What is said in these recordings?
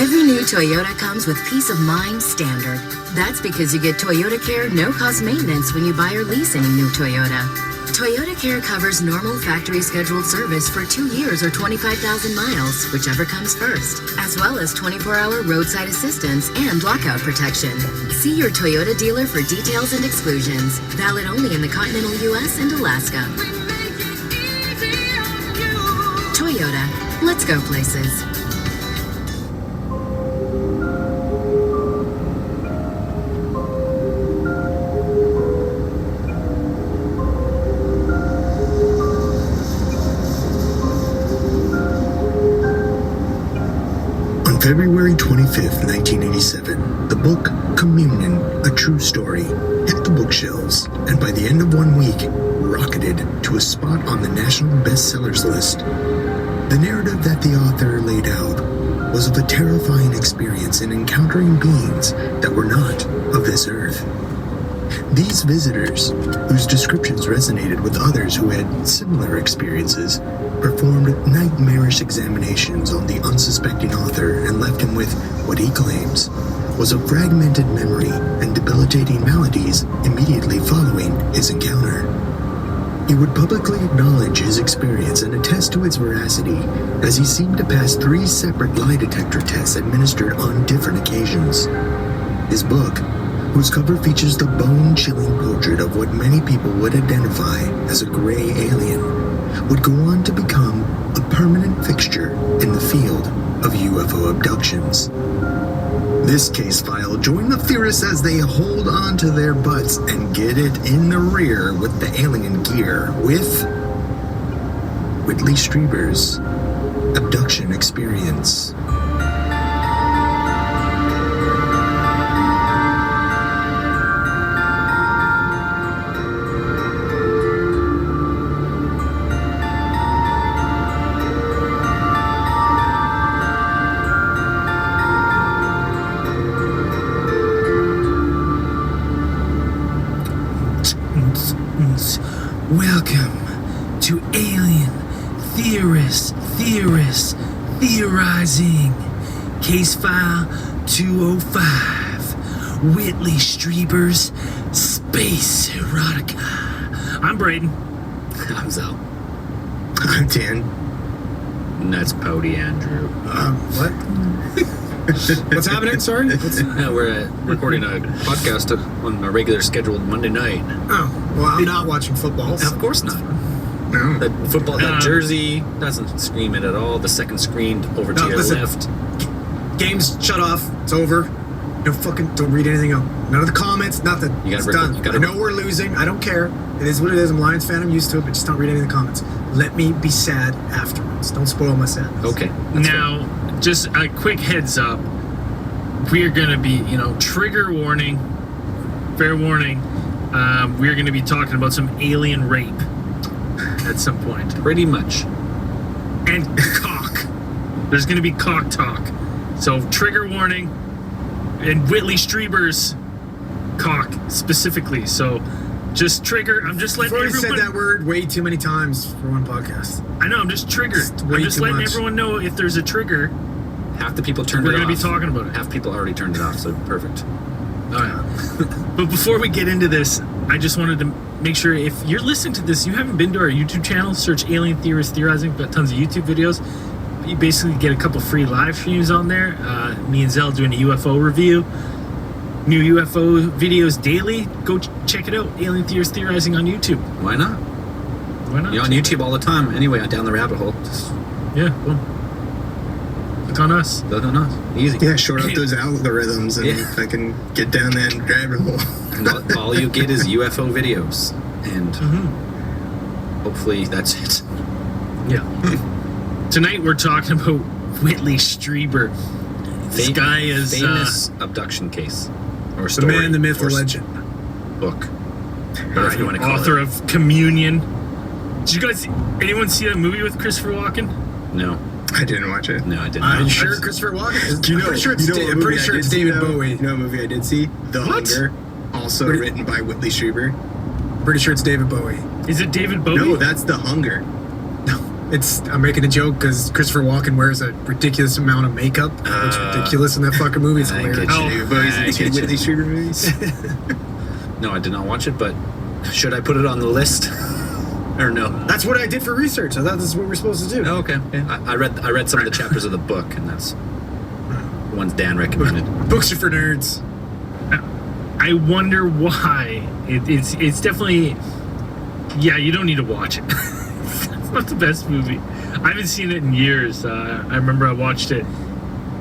Every new Toyota comes with peace of mind standard. That's because you get Toyota Care no-cost maintenance when you buy or lease any new Toyota. Toyota Care covers normal factory scheduled service for 2 years or 25,000 miles, whichever comes first, as well as 24-hour roadside assistance and lockout protection. See your Toyota dealer for details and exclusions. Valid only in the continental U.S. and Alaska. Toyota, let's go places. February 25th, 1987, the book Communion, A True Story, hit the bookshelves, and by the end of 1 week, rocketed to a spot on the national bestsellers list. The narrative that the author laid out was of a terrifying experience in encountering beings that were not of this earth. These visitors, whose descriptions resonated with others who had similar experiences, performed nightmarish examinations on the unsuspecting author and left him with what he claims was a fragmented memory and debilitating maladies immediately following his encounter. He would publicly acknowledge his experience and attest to its veracity, as he seemed to pass 3 separate lie detector tests administered on different occasions. His book, whose cover features the bone-chilling portrait of what many people would identify as a gray alien, would go on to become a permanent fixture in the field of UFO abductions. This case file joined the theorists as they hold on to their butts and get it in the rear with the alien gear with Whitley Strieber's abduction experience. Welcome to Alien Theorizing. Case file 205. Whitley Strieber's Space Erotica. I'm Braden. I'm Zell. I'm Dan. And that's Pouty Andrew. What? What's happening? Sorry? We're recording a podcast on a regular scheduled Monday night. Oh, well, I'm not watching football. Of course not. No. That jersey doesn't scream it at all. The second screen over to your left. Game's shut off. It's over. Don't read anything else. None of the comments, nothing. It's done. I know we're losing. I don't care. It is what it is. I'm a Lions fan. I'm used to it, but just don't read any of the comments. Let me be sad afterwards. Don't spoil my sadness. Okay. Now, just a quick heads up. We are going to be, trigger warning, fair warning. We're going to be talking about some alien rape at some point. Pretty much. And cock. There's going to be cock talk. So, trigger warning. And Whitley Strieber's cock specifically. So, just trigger. I'm just letting everyone... You've already said that word way too many times for one podcast. I know, I'm just triggered. I'm just letting everyone know if there's a trigger. Half the people turned it off. We're going to be talking about it. Half people already turned it off, so perfect. All right. But before we get into this, I just wanted to make sure if you're listening to this, you haven't been to our YouTube channel, search Alien Theorists Theorizing. We've got tons of YouTube videos. You basically get a couple free live streams on there. Me and Zell doing a UFO review. New UFO videos daily. Go check it out. Alien Theorists Theorizing on YouTube. Why not? Why not? You're on YouTube all the time. Anyway, down the rabbit hole. Just well, look on us. Look on us. Easy. Yeah, short up those algorithms and I can get down that rabbit hole. And all you get is UFO videos. And hopefully that's it. Yeah. Tonight we're talking about Whitley Strieber. This guy is famous abduction case or The story. man, the myth, or the legend. Book. Whatever you want to call author it. of Communion. Did you guys, anyone see that movie with Christopher Walken? No. I didn't watch it. No, I didn't. Are you sure Christopher Walken? Do you know? I'm pretty sure it's, I'm pretty sure it's David Bowie. You know what movie I did see? The What? Hunger, also written by Whitley Strieber. Pretty sure it's David Bowie. Is it David Bowie? No, that's The Hunger. I'm making a joke because Christopher Walken wears a ridiculous amount of makeup. It's ridiculous in that fucking movie. It's I hilarious. get you. But he's in I two get you. Whitley Strieber movies. No, I did not watch it, but should I put it on the list or no? That's what I did for research. I thought this is what we're supposed to do. Oh, okay. Yeah. I read some of the chapters of the book, and that's the ones Dan recommended. Books are for nerds. I wonder why. It's definitely. Yeah, you don't need to watch it. It's not the best movie. I haven't seen it in years. I remember I watched it.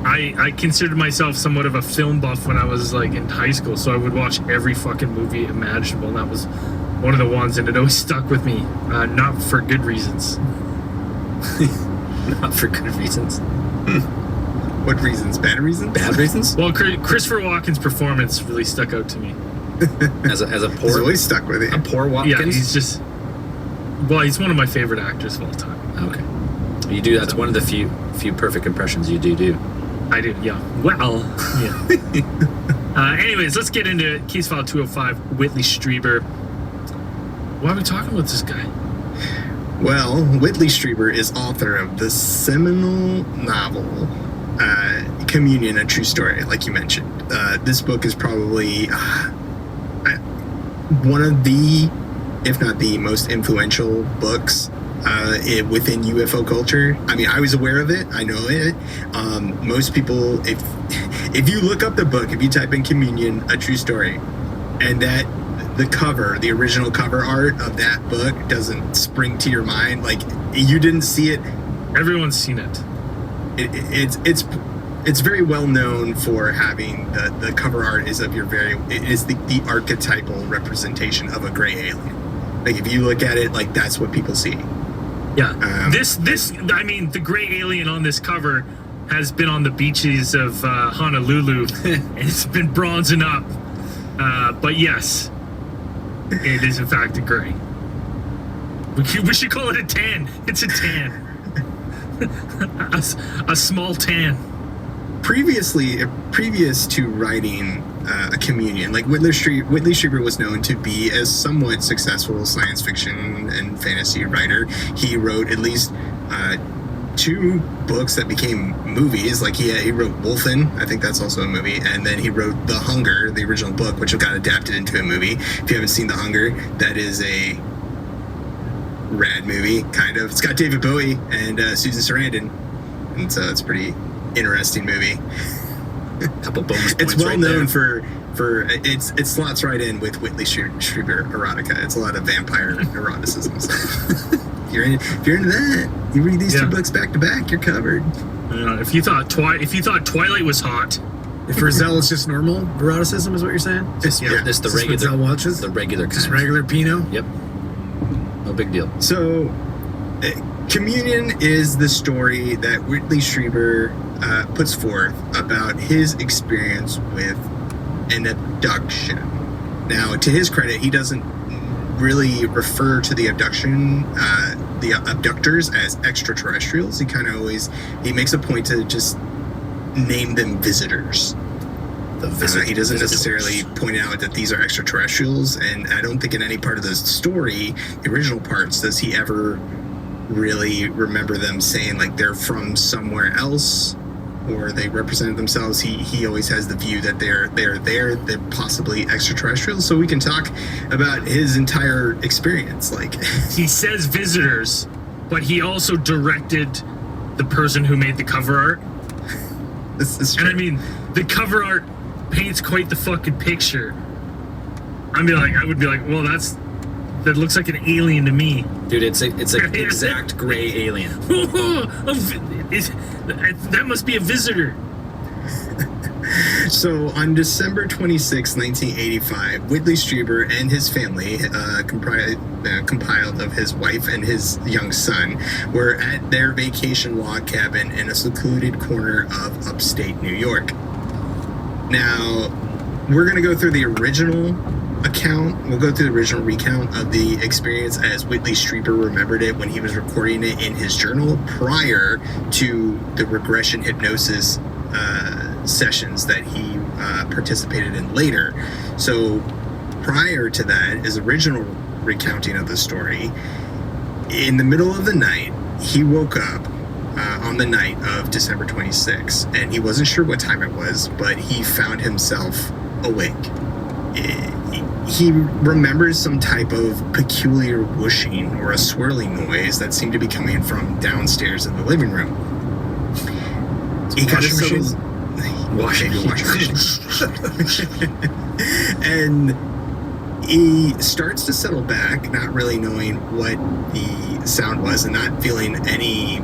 I considered myself somewhat of a film buff when I was like in high school, so I would watch every fucking movie imaginable, and that was one of the ones, and it always stuck with me. Not for good reasons. Not for good reasons. What reasons? Bad reasons? Bad reasons? Well, Christopher Walken's performance really stuck out to me. As a He's poor always stuck with a it. poor Watkins. Yeah, he's just. Well, he's one of my favorite actors of all time. Okay. You do. That's one of the few perfect impressions you do. I do, yeah. Well, yeah. Anyways, let's get into Case File 205, Whitley Strieber. Why are we talking about this guy? Well, Whitley Strieber is author of the seminal novel Communion, A True Story, like you mentioned. This book is probably one of the, if not the most influential books within UFO culture. I mean, I was aware of it. I know it. Most people, if you look up the book, if you type in Communion, A True Story, and that the cover, the original cover art of that book doesn't spring to your mind, like you didn't see it. Everyone's seen it. It's very well known for having the cover art is of your the archetypal representation of a gray alien. Like if you look at it, like that's what people see. Yeah. I mean, the gray alien on this cover has been on the beaches of Honolulu and it's been bronzing up. But yes, it is in fact a gray. We should call it a tan. It's a tan. a small tan. Previous to writing A Communion, like Whitley Strieber was known to be a somewhat successful science fiction and fantasy writer. He wrote at least 2 books that became movies. Like he wrote Wolfen, I think that's also a movie, and then he wrote The Hunger, the original book, which got adapted into a movie. If you haven't seen The Hunger, that is a rad movie, kind of. It's got David Bowie and Susan Sarandon, and so it's a pretty interesting movie. Couple bonus points. It's well right known there. for it slots right in with Whitley Strieber erotica. It's a lot of vampire eroticism. So if you're into that, you read these 2 books back to back, you're covered. If you thought Twilight was hot, If Rizal is just normal eroticism, is what you're saying? This the regular Rizal watches. the regular kind. Just regular Pinot. Yep. No big deal. So, Communion is the story that Whitley Strieber puts forth about his experience with an abduction. Now, to his credit, he doesn't really refer to the abductors as extraterrestrials. He makes a point to just name them visitors. He doesn't necessarily point out that these are extraterrestrials, and I don't think in any part of the story, the original parts, does he ever really remember them saying like they're from somewhere else or they represented themselves. He always has the view that they're possibly extraterrestrials. So we can talk about his entire experience. Like he says visitors, but he also directed the person who made the cover art. This is true. And I mean, the cover art paints quite the fucking picture. I would be like, well, that looks like an alien to me. Dude, it's an exact gray alien. That must be a visitor. So on December 26, 1985, Whitley Strieber and his family, compiled of his wife and his young son, were at their vacation log cabin in a secluded corner of upstate New York. Now, we're going to go through the original account. We'll go through the original recount of the experience as Whitley Strieber remembered it when he was recording it in his journal prior to the regression hypnosis sessions that he participated in later. So prior to that, his original recounting of the story, in the middle of the night, he woke up on the night of December 26th, and he wasn't sure what time it was, but he found himself awake. He remembers some type of peculiar whooshing or a swirling noise that seemed to be coming from downstairs in the living room. He kind of settles. Washing machine. And he starts to settle back, not really knowing what the sound was and not feeling any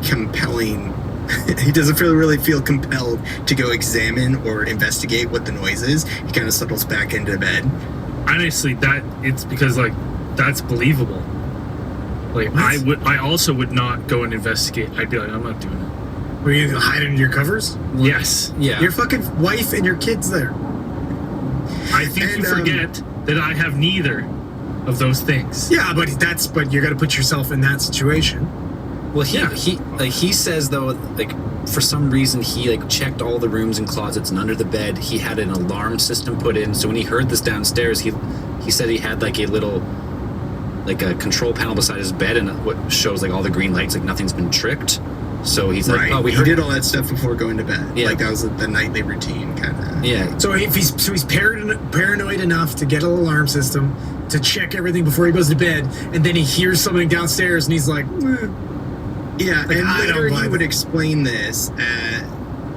compelling. He doesn't really feel compelled to go examine or investigate what the noise is. He kind of settles back into bed. Honestly, it's because like that's believable. Like I also would not go and investigate. I'd be like, I'm not doing it. Were you gonna hide under your covers? Yes. Yeah. Your fucking wife and your kids there. I think you forget that I have neither of those things. Yeah, but you got to put yourself in that situation. Well, he says though, like for some reason he like checked all the rooms and closets, and under the bed he had an alarm system put in. So when he heard this downstairs, he said he had like a little like a control panel beside his bed, and what shows like all the green lights, like nothing's been tricked. So he's like, right. oh, he did all that stuff before going to bed. Yeah. Like that was the nightly routine kind of. Yeah. So he's paranoid enough to get an alarm system to check everything before he goes to bed, and then he hears something downstairs, and he's like, yeah. Like, and later he would it. explain this.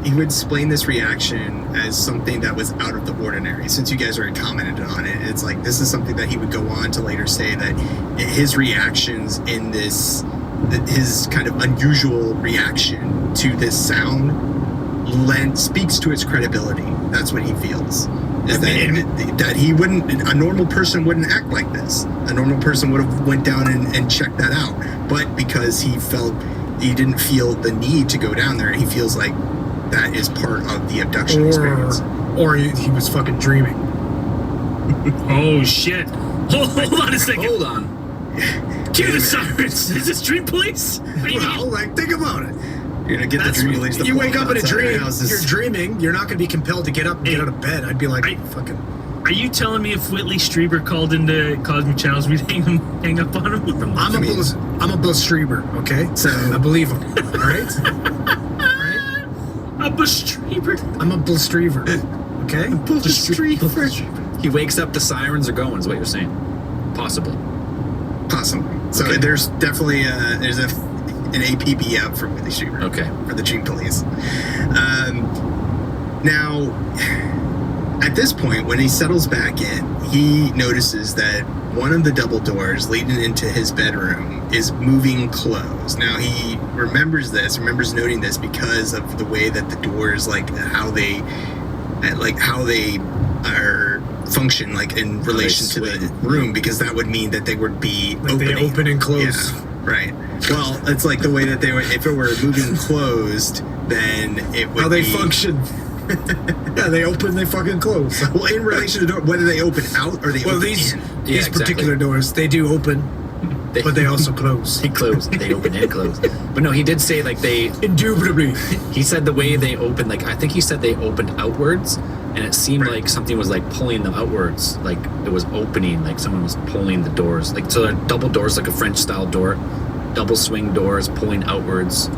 He would explain this reaction as something that was out of the ordinary. Since you guys already commented on it, it's like this is something that he would go on to later say that his reactions in this. His kind of unusual reaction to this sound speaks to its credibility. That's what he feels. Is that he wouldn't, a normal person wouldn't act like this. A normal person would have went down and checked that out. But because he didn't feel the need to go down there, he feels like that is part of the abduction experience. Or he was fucking dreaming. Oh shit! Hold on a second. Hold on. Cue the sirens. Is this Dream Police? Well, like think about it. You're gonna get the dream police. You wake up in a dream. Houses. You're dreaming. You're not going to be compelled to get up and get out of bed. I'd be like, fucking. Are you telling me if Whitley Strieber called into Cosmic Channels, we'd hang up on him? I'm a Bill Strieber, okay? So I believe him. All right. A Bill Strieber. I'm a Bill Strieber, okay? Bill Strieber. He wakes up, the sirens are going, is what you're saying. Possible. So Okay. there's definitely there's an APB out for Whitley Strieber. Okay. For the Dream Police. Now, at this point, when he settles back in, he notices that one of the double doors leading into his bedroom is moving closed. Now, he remembers noting this because of the way that the doors, like how they are function, like in relation to the room, because that would mean that they would be Like opening. they open and close. Yeah, right. Well, it's like the way that they would, if it were moving closed, then it would How they be, function. Yeah, they open, they fucking close. Well, in relation to the door, whether they open out or they open these in. these exactly. particular doors, they do open, but they also close. They close. They open and close. But no, he did say like Indubitably. he said the way they opened, like I think he said they opened outwards, and it seemed like something was like pulling them outwards, like it was opening, like someone was pulling the doors, like so they're double doors, like a French style door, double swing doors pulling outwards.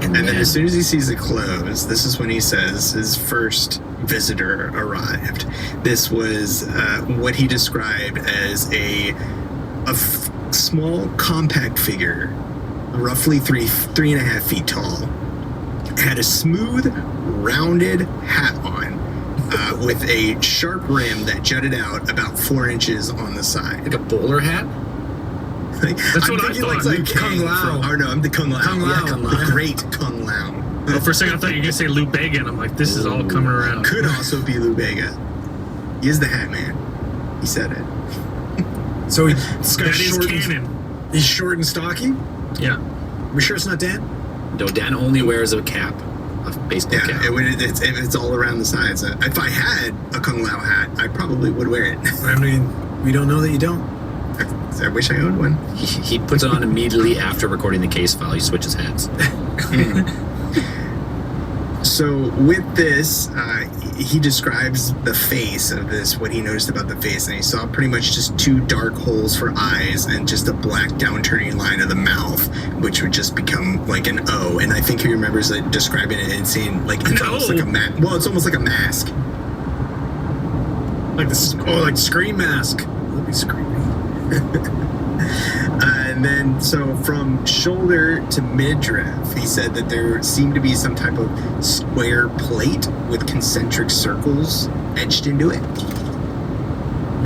And then as soon as he sees it close, this is when he says his first visitor arrived. This was what he described as a small, compact figure, roughly 3.5 feet tall. Had a smooth, rounded hat on, with a sharp rim that jutted out about 4 inches on the side. like a bowler hat. That's what I thought. Like Kung Lao. I'm the Kung Lao. Kung Lao. Yeah, Kung Lao. The great Kung Lao. Oh, for a second, I thought you were going to say Lou Bega, and I'm like, this is all coming around. Could also be Lou Bega. He is the Hat Man. He said it. So he's got That is short. canon. He's short and stocky. Yeah. We sure it's not Dan? No, Dan only wears a cap, a baseball Yeah, cap. it's all around the sides. If I had a Kung Lao hat, I probably would wear it. I mean, we don't know that you don't. I wish I owned one. He puts it on immediately after recording the case file. He switches hats. So with this, he describes the face of this, what he noticed about the face, and he saw pretty much just two dark holes for eyes and just a black downturning line of the mouth, which would just become like an O. And I think he remembers describing it and saying like it's almost like a mask. Well, it's almost like a mask. Like like Scream mask. That'd be screamy. And then, so from shoulder to midriff, he said that there seemed to be some type of square plate with concentric circles etched into it.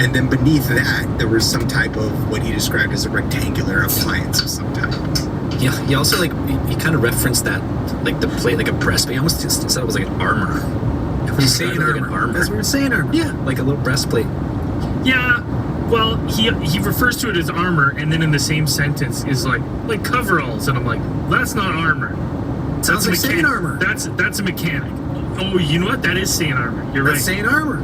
And then beneath that, there was some type of what he described as a rectangular appliance of some type. Yeah, he also he kind of referenced that, like the plate, like a breastplate. He almost said it was like an armor. He's saying armor. Like an armor. That's what we're saying, armor. Yeah, like a little breastplate. Yeah. Well, he refers to it as armor, and then in the same sentence is like coveralls, and I'm like, that's not armor. Sounds like saying armor. That's a mechanic. Oh, you know what? That is saying armor. You're right. That's saying armor.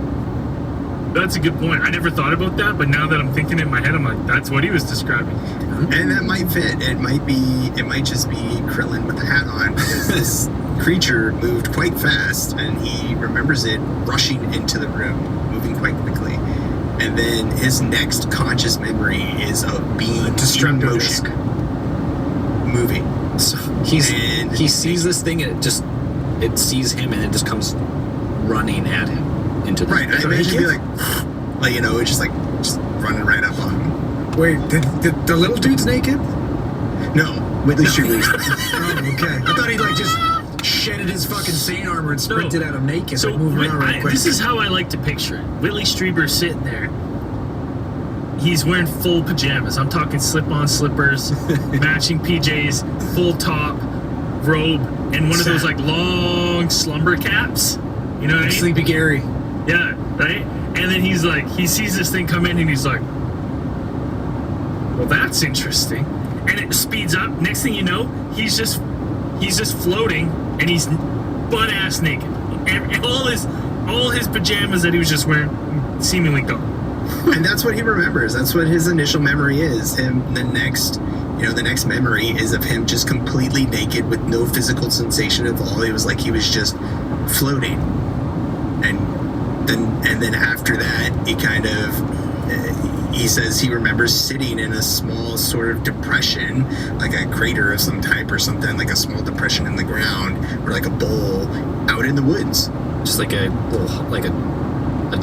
That's a good point. I never thought about that, but now that I'm thinking in my head, I'm like, that's what he was describing. And that might fit. It might just be Krillin with a hat on, because this creature moved quite fast, and he remembers it rushing into the room, moving quite quickly. And then his next conscious memory is of being in motion, moving. So he sees this thing, and it sees him, and it just comes running at him into the right. I imagine it'd be like it's just running right up on him. Wait, did the little dude's naked? No, Whitley Strieber. Oh, okay. I thought he just shedded his fucking Saiyan armor and sprinted at him naked. So moving around real quick. This is how I like to picture it. Whitley Strieber sitting there. He's wearing full pajamas. I'm talking slip-on slippers, matching PJs, full top, robe, and one of those long slumber caps. You know what I mean? Sleepy Gary. Yeah, right? And then he's like, he sees this thing come in, and he's like, well, that's interesting. And it speeds up. Next thing you know, he's just floating, and he's butt-ass naked. And all his pajamas that he was just wearing seemingly gone. And that's what he remembers. That's what his initial memory is. The next memory is of him just completely naked with no physical sensation at all. It was like he was just floating. And then after that, he says he remembers sitting in a small sort of depression, like a crater of some type or something, like a small depression in the ground, or like a bowl out in the woods. Just like a little, like a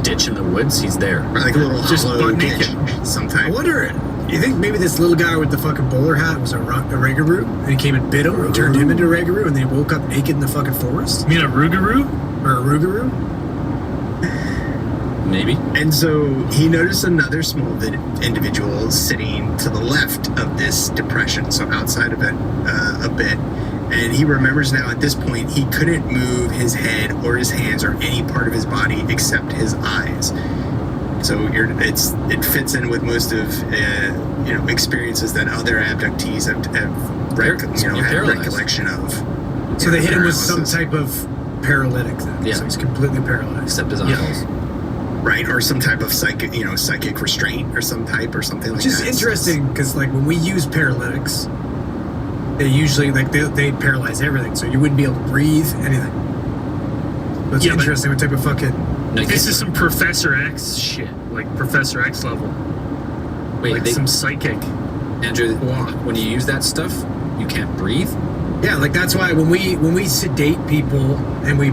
ditch in the woods. He's there. Or like a little just hollow butt ditch, naked. some type. I wonder, you think maybe this little guy with the fucking bowler hat was a Regaroo, and he came and bit him, and turned him into a Regaroo, and they woke up naked in the fucking forest? You mean a Rougarou? Or a Rougarou? Maybe. And so he noticed another small individual sitting to the left of this depression, so outside of it a bit. And he remembers now at this point he couldn't move his head or his hands or any part of his body except his eyes. So it fits in with most of experiences that other abductees have had recollection of. So they hit him with some type of paralytic then. Yeah. So he's completely paralyzed. Except his eyeballs. Right, or some type of psychic restraint or something like that. Which is interesting, because when we use paralytics, they usually they paralyze everything, so you wouldn't be able to breathe, anything. So it's interesting what type of fucking... This is some Professor X shit, like Professor X level. Wait, some psychic. Andrew, when you use that stuff, you can't breathe? Yeah, that's why when we sedate people and we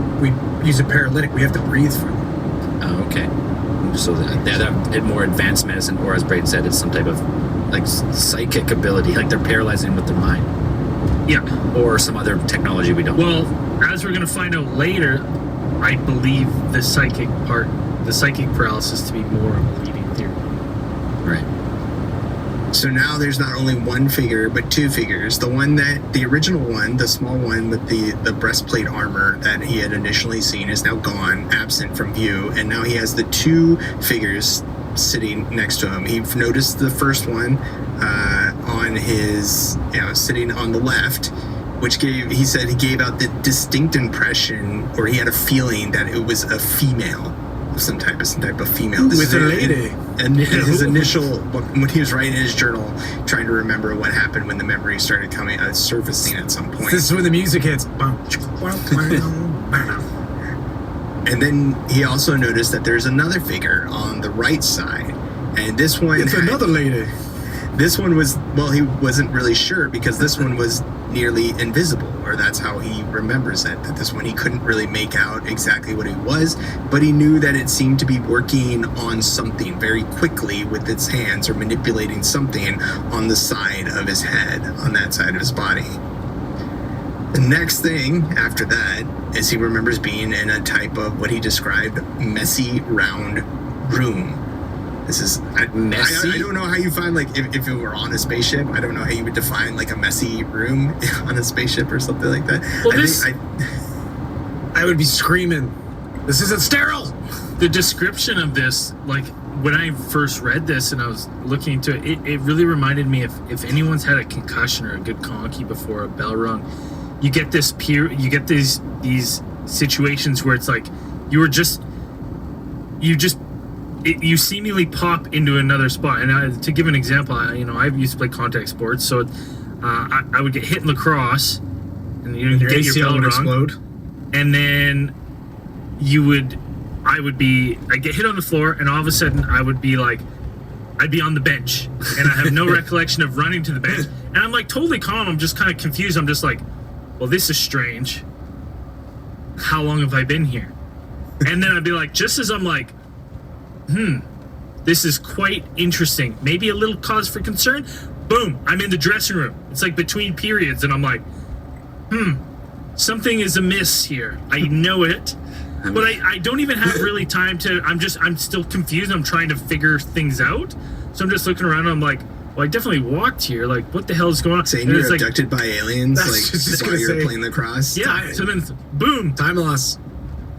use a paralytic, we have to breathe for them. Oh, okay. So that have more advanced medicine, or as Brayden said, it's some type of psychic ability, like they're paralyzing with their mind. Yeah. Or some other technology we don't know. Well, as we're going to find out later, I believe the psychic paralysis to be more of a leading theory. Right. So now there's not only one figure, but two figures. The original one, the small one with the breastplate armor that he had initially seen is now gone, absent from view. And now he has the two figures sitting next to him. He noticed the first one on his, sitting on the left, which he said he gave out the distinct impression, or he had a feeling that it was a female. Some type of female. With a lady. And his initial, when he was writing his journal, trying to remember what happened when the memory started surfacing at some point. This is when the music hits. And then he also noticed that there's another figure on the right side. And this one... It's another lady. This one was... Well, he wasn't really sure because this one was nearly invisible, or that's how he remembers it. That this one he couldn't really make out exactly what it was, but he knew that it seemed to be working on something very quickly with its hands, or manipulating something on the side of his head, on that side of his body. The next thing after that is he remembers being in a type of what he described messy round room. This is Messy? I don't know how you find, like, if it were on a spaceship, I don't know how you would define like a messy room on a spaceship or something like that. I would be screaming, "This isn't sterile!" The description of this, like when I first read this and I was looking into it, it really reminded me if anyone's had a concussion or a good conky before a bell rung, you get this these situations where it's like you seemingly pop into another spot. And to give an example, I used to play contact sports, so I would get hit in lacrosse, and you get your bell rung, explode, and then I'd get hit on the floor, and all of a sudden I'd be on the bench, and I have no recollection of running to the bench, and I'm like totally calm. I'm just kind of confused. I'm just like, well, this is strange. How long have I been here? And then I'd be like, just as I'm like, this is quite interesting. Maybe a little cause for concern. Boom, I'm in the dressing room. It's like between periods, and I'm like, something is amiss here. I know it, but I don't even have really time to. I'm still confused. I'm trying to figure things out. So I'm just looking around, and I'm like, well, I definitely walked here. Like, what the hell is going on? Saying you're abducted by aliens, like while you're playing lacrosse. Yeah. So then, boom, time loss.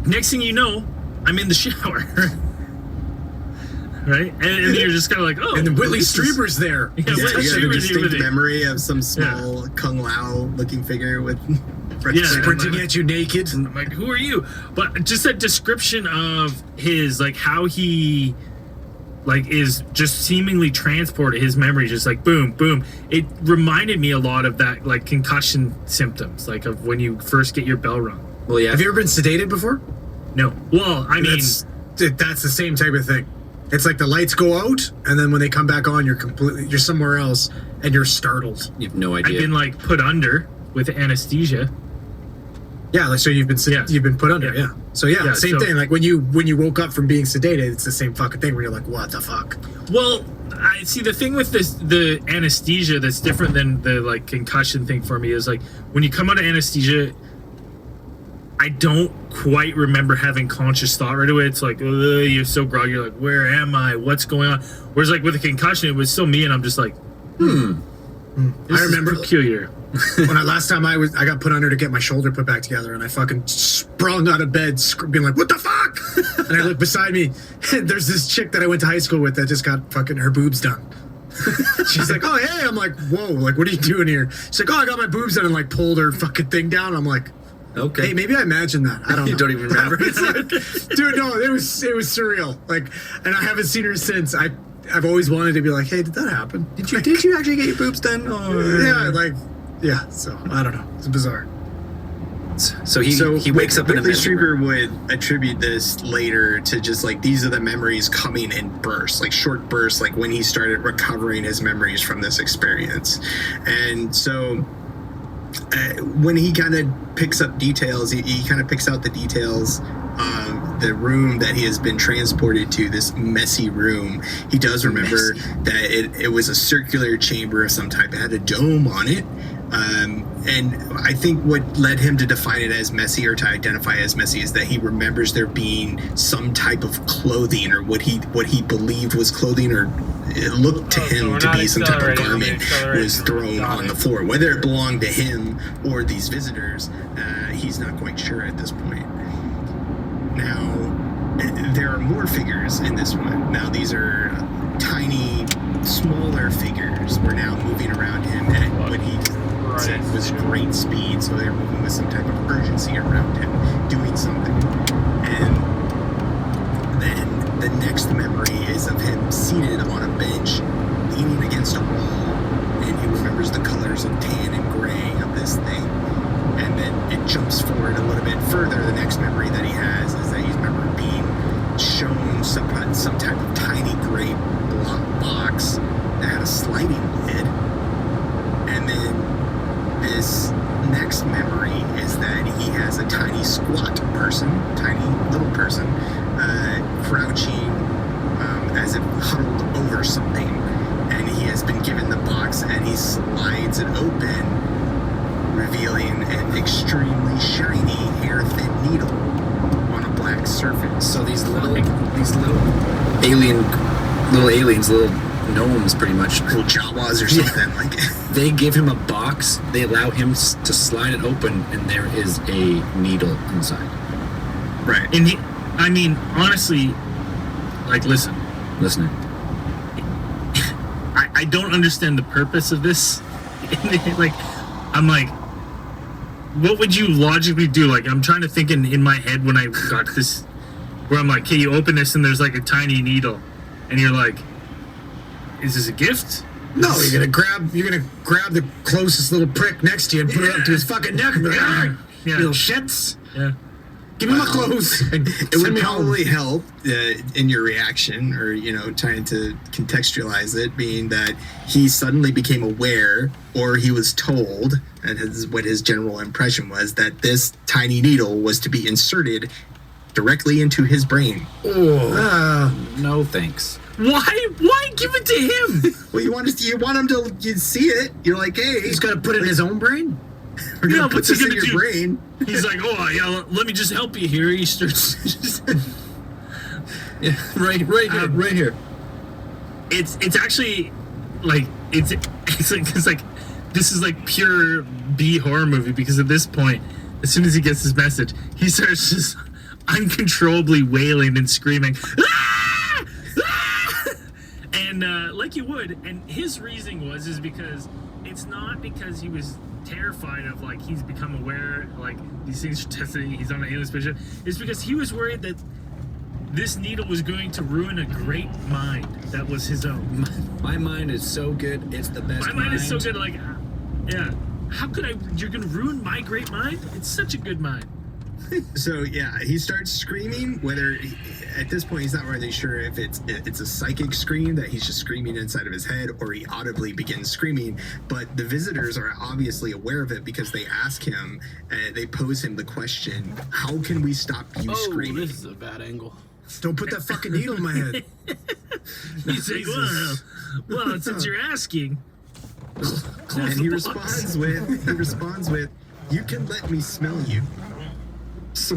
Next thing you know, I'm in the shower. Right? And you're just kind of like, oh. And then Whitley Strieber's there. Yeah, you have a Strieber's distinct memory of some small Kung Lao looking figure with sprinting at you naked. I'm like, who are you? But just that description of his, like, how he, like, is just seemingly transported, his memory, just like, boom, boom. It reminded me a lot of that, like, concussion symptoms, like, of when you first get your bell rung. Well, yeah. Have you ever been sedated before? No. Well, I mean... That's the same type of thing. It's like the lights go out, and then when they come back on, you're somewhere else, and you're startled. You have no idea. I've been like put under with anesthesia. Yeah, like so you've been put under. Yeah. So same thing. Like when you woke up from being sedated, it's the same fucking thing where you're like, what the fuck? Well, I see the thing with the anesthesia that's different than the like concussion thing for me is like when you come out of anesthesia, I don't quite remember having conscious thought right away. It's like, you're so groggy. You're like, where am I? What's going on? Whereas like with a concussion, it was still me, and I'm just like, I remember peculiar. When last time I got put under to get my shoulder put back together, and I fucking sprung out of bed, being like, what the fuck? And I look beside me, and there's this chick that I went to high school with that just got fucking her boobs done. She's like, oh, hey. I'm like, whoa, like, what are you doing here? She's like, oh, I got my boobs done, and like pulled her fucking thing down. I'm like, okay. Hey, maybe I imagined that. I don't know. You don't even remember? Dude, no, it was surreal. Like, and I haven't seen her since. I've always wanted to be like, hey, did that happen? Did you actually get your boobs done? Yeah, so I don't know. It's bizarre. So he wakes up in a Whitley miserable Strieber would attribute this later to just like these are the memories coming in bursts, like short bursts, like when he started recovering his memories from this experience. And so when he kind of picks up details, he kind of picks out the details of the room that he has been transported to, this messy room. He does remember that it was a circular chamber of some type. It had a dome on it. And I think what led him to define it as messy or to identify as messy is that he remembers there being some type of clothing or what he believed was clothing, or it looked to him to be some type of garment was thrown on the floor. Whether it belonged to him or these visitors, he's not quite sure at this point. Now, there are more figures in this one. Now, these are tiny, smaller figures. We're now moving around him at what he said was great speed, so they're moving with some type of urgency around him, doing something. And then the next memory is of him seated on a bench, leaning against a wall, and he remembers the colors of tan and gray of this thing. And then it jumps forward a little bit further. The next memory that he has is that he's remember being shown some type of tiny gray box that had a sliding lid. And then this next memory is that he has a tiny squat person, tiny little person, crouching as if huddled over something. And he has been given the box and he slides it open, revealing an extremely shiny, hair-thin needle on a black surface. So these little aliens, little gnomes, pretty much, Little Jawas or something. Like they give him a box. They allow him to slide it open, and there is a needle inside. right. And I mean, honestly, like, listening. I don't understand the purpose of this. Like, I'm like, what would you logically do? Like, I'm trying to think in my head when I got this, where I'm like, okay, you open this and there's like a tiny needle, and you're like, is this a gift? No, you're gonna grab the closest little prick next to you and put it up to his fucking neck and be like, "Ah, Yeah. little shits, Yeah. give me my clothes." And It would probably help in your reaction, or trying to contextualize it, being that he suddenly became aware, or he was told, and what his general impression was, that this tiny needle was to be inserted directly into his brain. No thanks. Why give it to him? Well, you want him to see it. You're like, hey, He's got to put it in his own brain. we're gonna Yeah, put what's he this in gonna your do? brain. He's like, oh yeah, let me just help you here. He starts. Yeah, right here. It's actually like it's like this is like pure B horror movie, because at this point, as soon as he gets his message, he starts just uncontrollably wailing and screaming, "Ah! Ah!" And like you would. And his reasoning is because it's not because he was terrified of, like, he's become aware, like, these things are testing, he's on an alien spaceship. It's because he was worried that this needle was going to ruin a great mind that was his own. My mind is so good. It's the best. My mind is so good, like, yeah. How could you're gonna ruin my great mind? It's such a good mind. So yeah, he starts screaming. At this point, he's not really sure if it's a psychic scream that he's just screaming inside of his head, or he audibly begins screaming. But the visitors are obviously aware of it, because they ask him, they pose him the question, "How can we stop you screaming?" This is a bad angle. Don't put that fucking needle in my head. He's like, well, since you're asking, And he responds with, "You can let me smell you." So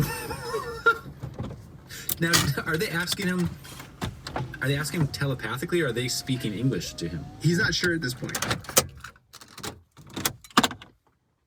now, are they asking him telepathically, or are they speaking English to him? He's not sure at this point.